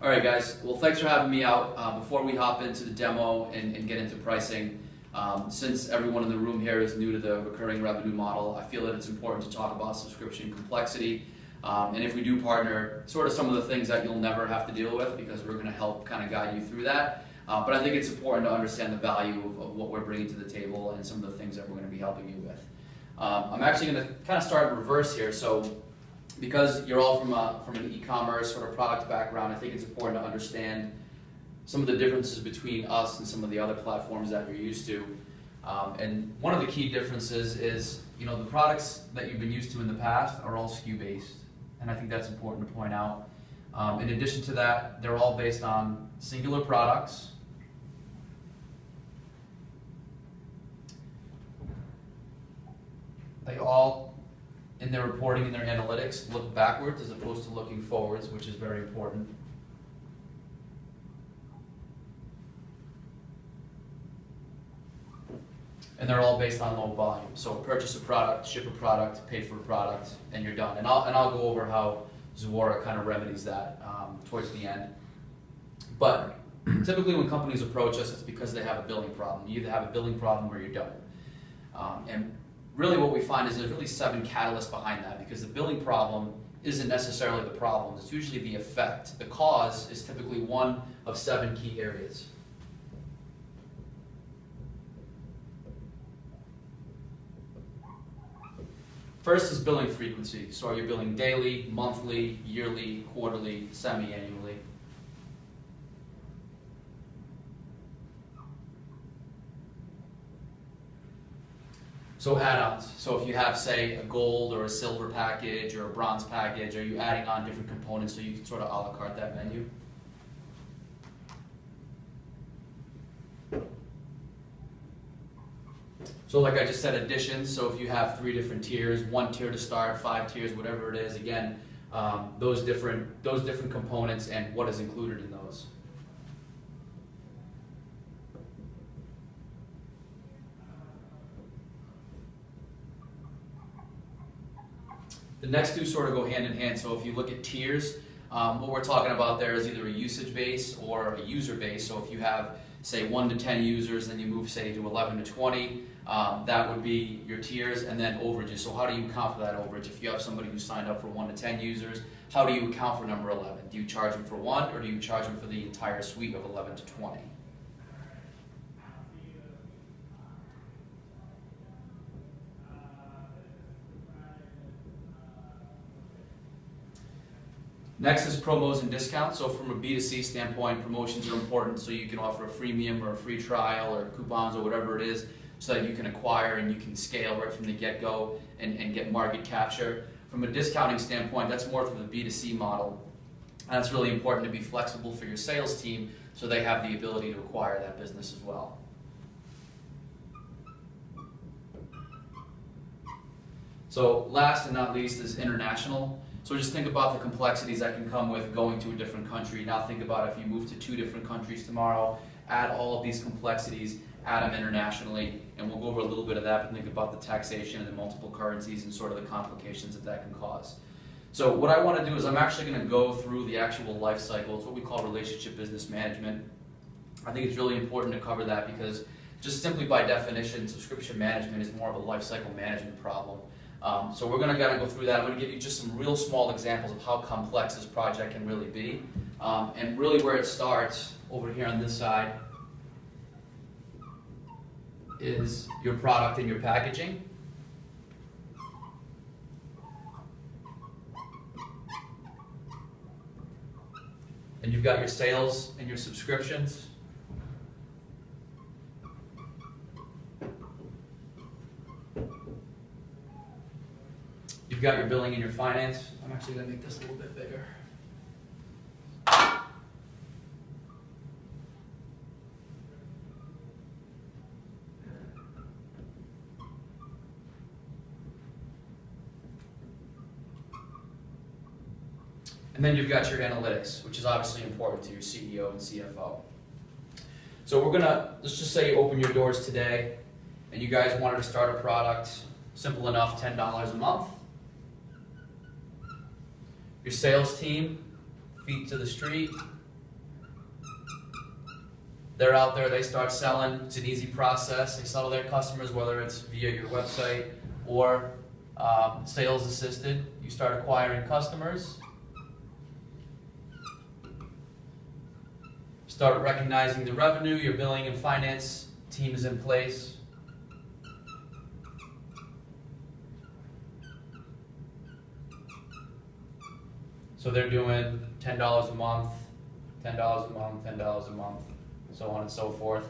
All right, guys. Well, thanks for having me out. Before we hop into the demo and get into pricing, since everyone in the room here is new to the recurring revenue model, I feel that it's important to talk about subscription complexity. And if we do partner, sort of some of the things that you'll never have to deal with, because we're going to help kind of guide you through that. But I think it's important to understand the value of what we're bringing to the table and some of the things that we're going to be helping you with. I'm actually going to kind of start in reverse here. So, because you're all from an e-commerce sort of product background, I think it's important to understand some of the differences between us and some of the other platforms that you're used to. And one of the key differences is, the products that you've been used to in the past are all SKU based, and I think that's important to point out. In addition to that, they're all based on singular products. They all, in their reporting and their analytics, look backwards as opposed to looking forwards, which is very important. And they're all based on low volume. So purchase a product, ship a product, pay for a product, and you're done. And I'll go over how Zuora kind of remedies that towards the end. But typically when companies approach us, it's because they have a billing problem. You either have a billing problem or you don't. And really what we find is there's really 7 catalysts behind that, because the billing problem isn't necessarily the problem. It's usually the effect. The cause is typically one of 7 key areas. First is billing frequency. So are you billing daily, monthly, yearly, quarterly, semi-annually? So add-ons. So if you have, say, a gold or a silver package or a bronze package, are you adding on different components so you can sort of a la carte that menu? So like I just said, additions. So if you have 3 different tiers, 1 tier to start, 5 tiers, whatever it is, again, those different components and what is included in those. The next 2 sort of go hand in hand. So if you look at tiers, what we're talking about there is either a usage base or a user base. So if you have, say, 1 to 10 users, then you move, say, to 11 to 20, that would be your tiers, and then overages. So how do you account for that overage? If you have somebody who signed up for 1 to 10 users, how do you account for number 11? Do you charge them for 1, or do you charge them for the entire suite of 11 to 20? Next is promos and discounts. So from a B2C standpoint, promotions are important, so you can offer a freemium or a free trial or coupons or whatever it is, so that you can acquire and you can scale right from the get-go and get market capture. From a discounting standpoint, that's more for the B2C model. And it's really important to be flexible for your sales team so they have the ability to acquire that business as well. So last and not least is international. So just think about the complexities that can come with going to a different country. Now think about if you move to 2 different countries tomorrow, add all of these complexities, add them internationally, and we'll go over a little bit of that, but think about the taxation and the multiple currencies and sort of the complications that can cause. So what I want to do is I'm actually going to go through the actual life cycle. It's what we call relationship business management. I think it's really important to cover that because just simply by definition, subscription management is more of a life cycle management problem. So we're going to go through that. I'm going to give you just some real small examples of how complex this project can really be. And really where it starts over here on this side is your product and your packaging. And you've got your sales and your subscriptions. You've got your billing and your finance. I'm actually going to make this a little bit bigger. And then you've got your analytics, which is obviously important to your CEO and CFO. So let's just say you open your doors today and you guys wanted to start a product, simple enough, $10 a month. Your sales team, feet to the street, They're out there, they start selling. It's an easy process. They sell to their customers, whether it's via your website or sales assisted. You start acquiring customers. Start recognizing the revenue. Your billing and finance team is in place. So they're doing $10 a month, $10 a month, $10 a month, so on and so forth.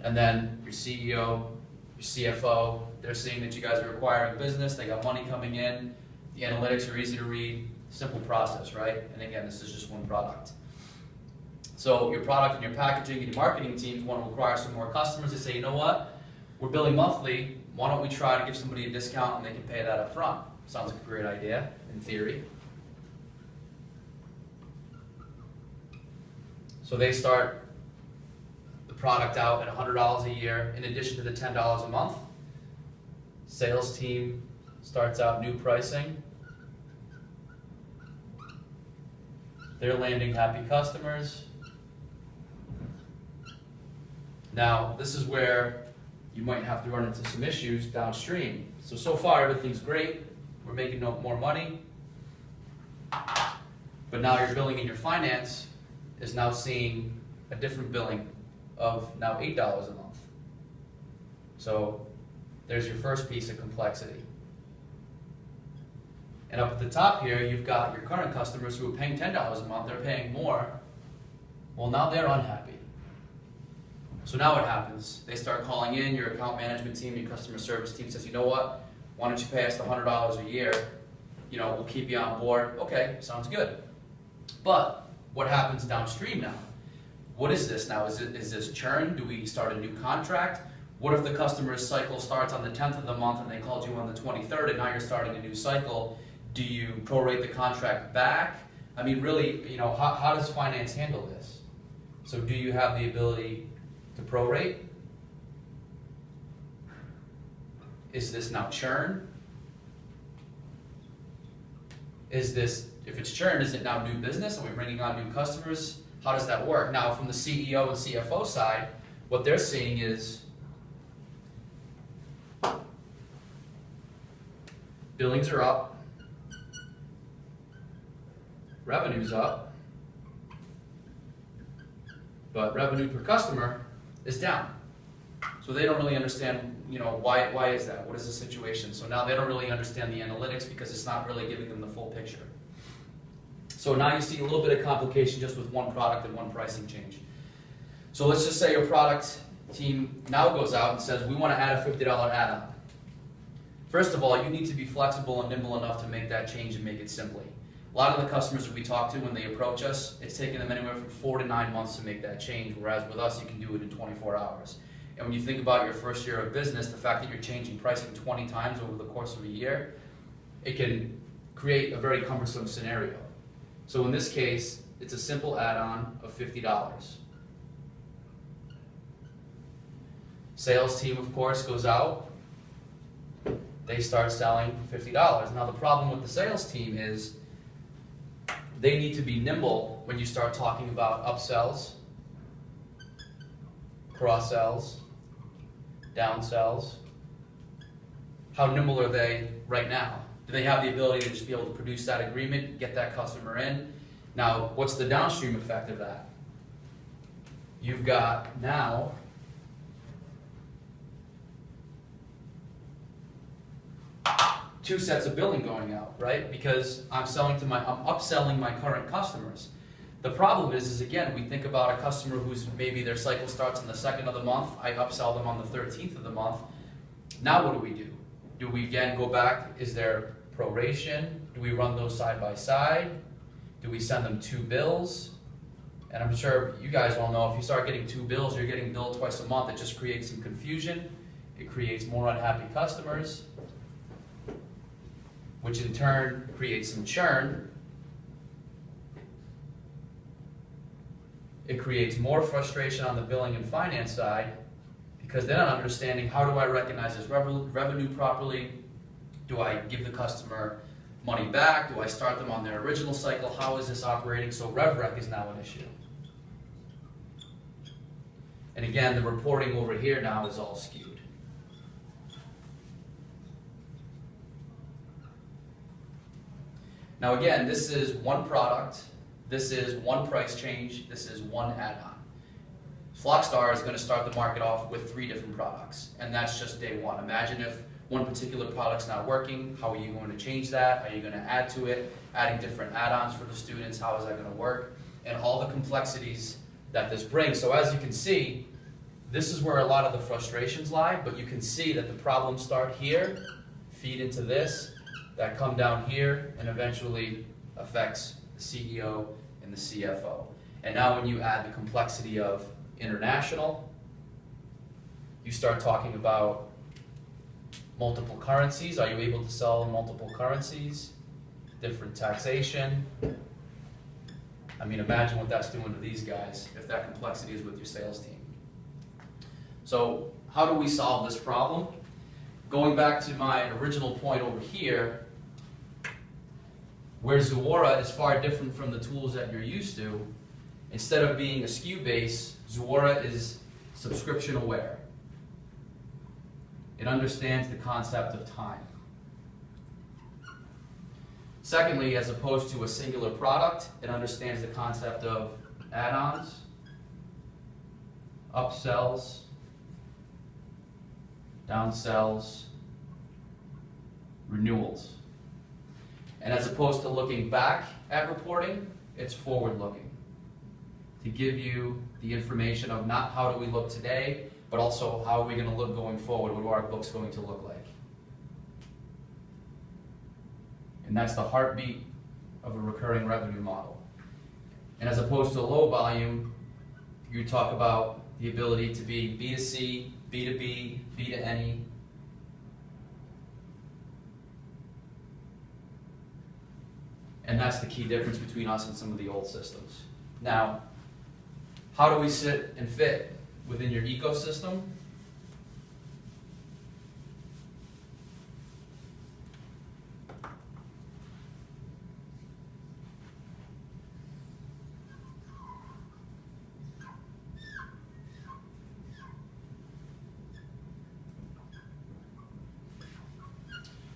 And then your CEO, your CFO, they're seeing that you guys are acquiring business, they got money coming in, the analytics are easy to read, simple process, right? And again, this is just one product. So your product and your packaging and your marketing teams want to acquire some more customers. They say, you know what, we're billing monthly, why don't we try to give somebody a discount and they can pay that up front? Sounds like a great idea, in theory. So they start the product out at $100 a year in addition to the $10 a month. Sales team starts out new pricing. They're landing happy customers. Now, this is where you might have to run into some issues downstream. So far everything's great. We're making more money. But now your billing and your finance is now seeing a different billing of now $8 a month. So there's your first piece of complexity. And up at the top here, you've got your current customers who are paying $10 a month, they're paying more. Well, now they're unhappy. So now what happens? They start calling in, your account management team, your customer service team says, you know what, why don't you pay us the $100 a year? You know, we'll keep you on board. Okay, sounds good. But what happens downstream now? What is this now? Is this churn? Do we start a new contract? What if the customer's cycle starts on the 10th of the month and they called you on the 23rd and now you're starting a new cycle? Do you prorate the contract back? I mean, really, you know, how does finance handle this? So do you have the ability to prorate? Is this now churn? Is this, if it's churn, is it now new business? Are we bringing on new customers? How does that work? Now, from the CEO and CFO side, what they're seeing is billings are up, revenue's up, but revenue per customer is down. So they don't really understand, you know, why is that? What is the situation? So now they don't really understand the analytics because it's not really giving them the full picture. So now you see a little bit of complication just with one product and one pricing change. So let's just say your product team now goes out and says, we want to add a $50 add-on. First of all, you need to be flexible and nimble enough to make that change and make it simply. A lot of the customers that we talk to when they approach us, it's taking them anywhere from 4 to 9 months to make that change, whereas with us you can do it in 24 hours. And when you think about your first year of business, the fact that you're changing pricing 20 times over the course of a year, it can create a very cumbersome scenario. So in this case, it's a simple add-on of $50. Sales team, of course, goes out. They start selling $50. Now the problem with the sales team is they need to be nimble when you start talking about upsells, cross-sells, downsells. How nimble are they right now? Do they have the ability to just be able to produce that agreement, get that customer in? Now, what's the downstream effect of that? You've got now two sets of billing going out, right? Because I'm upselling my current customers. The problem is again, we think about a customer who's maybe their cycle starts on the 2nd of the month. I upsell them on the 13th of the month. Now what do? Do we again go back? Is there proration? Do we run those side by side? Do we send them 2 bills? And I'm sure you guys all know if you start getting 2 bills, you're getting billed twice a month. It just creates some confusion. It creates more unhappy customers, which in turn creates some churn. It creates more frustration on the billing and finance side because they're not understanding, how do I recognize this revenue properly? Do I give the customer money back? Do I start them on their original cycle? How is this operating? So RevRec is now an issue. And again, the reporting over here now is all skewed. Now again, this is one product, this is one price change, this is one add-on. Flockstar is going to start the market off with 3 different products, and that's just day one. Imagine if one particular product's not working, how are you going to change that? Are you going to add to it? Adding different add-ons for the students, how is that going to work? And all the complexities that this brings. So as you can see, this is where a lot of the frustrations lie, but you can see that the problems start here, feed into this, that come down here, and eventually affects the CEO and the CFO. And now when you add the complexity of international, you start talking about multiple currencies. Are you able to sell multiple currencies? Different taxation. I mean, imagine what that's doing to these guys if that complexity is with your sales team. So how do we solve this problem? Going back to my original point over here, where Zuora is far different from the tools that you're used to, instead of being a SKU base, Zuora is subscription aware. It understands the concept of time. Secondly, as opposed to a singular product, it understands the concept of add-ons, upsells, downsells, renewals. And as opposed to looking back at reporting, it's forward-looking to give you the information of not how do we look today, but also how are we going to look going forward, what are our books going to look like. And that's the heartbeat of a recurring revenue model. And as opposed to low volume, you talk about the ability to be B2C, B2B, B2Any. And that's the key difference between us and some of the old systems. Now, how do we sit and fit within your ecosystem?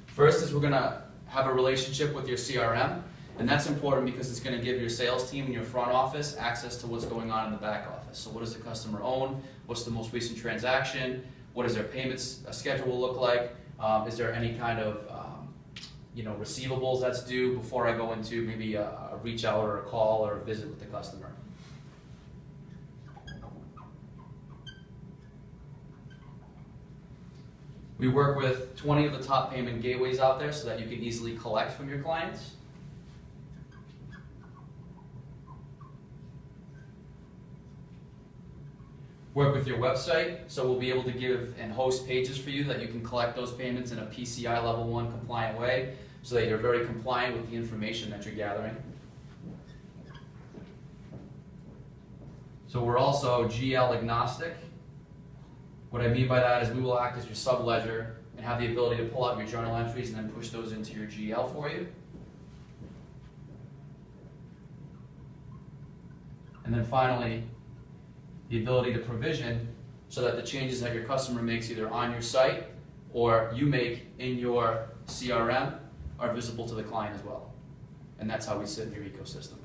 First is we're going to have a relationship with your CRM, and that's important because it's going to give your sales team and your front office access to what's going on in the back office. So what does the customer own? What's the most recent transaction? What does their payments schedule look like? Is there any kind of receivables that's due before I go into maybe a reach out or a call or a visit with the customer? We work with 20 of the top payment gateways out there so that you can easily collect from your clients. Work with your website, so we'll be able to give and host pages for you that you can collect those payments in a PCI Level 1 compliant way so that you're very compliant with the information that you're gathering. So we're also GL agnostic. What I mean by that is we will act as your sub-ledger and have the ability to pull out your journal entries and then push those into your GL for you. And then finally, the ability to provision so that the changes that your customer makes either on your site or you make in your CRM are visible to the client as well. And that's how we sit in your ecosystem.